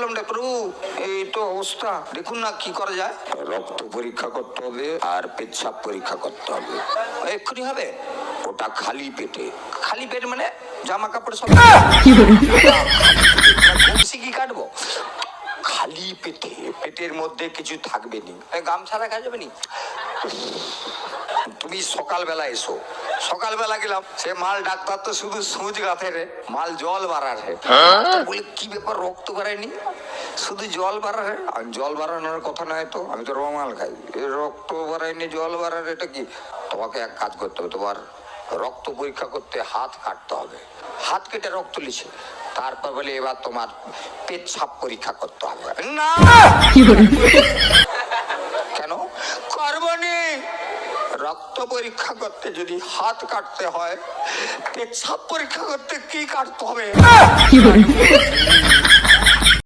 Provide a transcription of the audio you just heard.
বললাম ডাক্তার এই তো অবস্থা, দেখুন না কি করা যায়। রক্ত পরীক্ষা করতে হবে আর পেচ্ছাপ পরীক্ষা করতে হবে। এক্ষুনি হবে? ওটা খালি পেটে। খালি পেট মানে জামা কাপড় সব কি কাটবো? খালি পেটে, পেটের মধ্যে কিছু থাকবে নি, গামছা রাখা যাবে নি। তুমি সকালবেলা এসো। সকালবেলা গেলাম, সে মাল ডাক্তার তো শুধু সুচ গাঁথে রে, মাল জল বাড়ার হে। বলে কি ব্যাপার, রক্ত বাড়ায়নি, শুধু জল বাড়ার হে। জল বাড়ানোর কথা নয় তো, আমি তো রমাল খাই, রক্ত বাড়ায়নি জল বাড়ার, এটা কি? তোমাকে এক কাজ করতে হবে, তোমার রক্ত পরীক্ষা করতে হাত কাটতে হবে। হাত কেটে রক্ত লিছে, তারপর বলে এবার তোমার পেচ্ছাপ পরীক্ষা করতে হবে। না কেন করবনি? রক্ত পরীক্ষা করতে যদি হাত কাটতে হয়, পেচ্ছাপ পরীক্ষা করতে কি কাটতে হবে?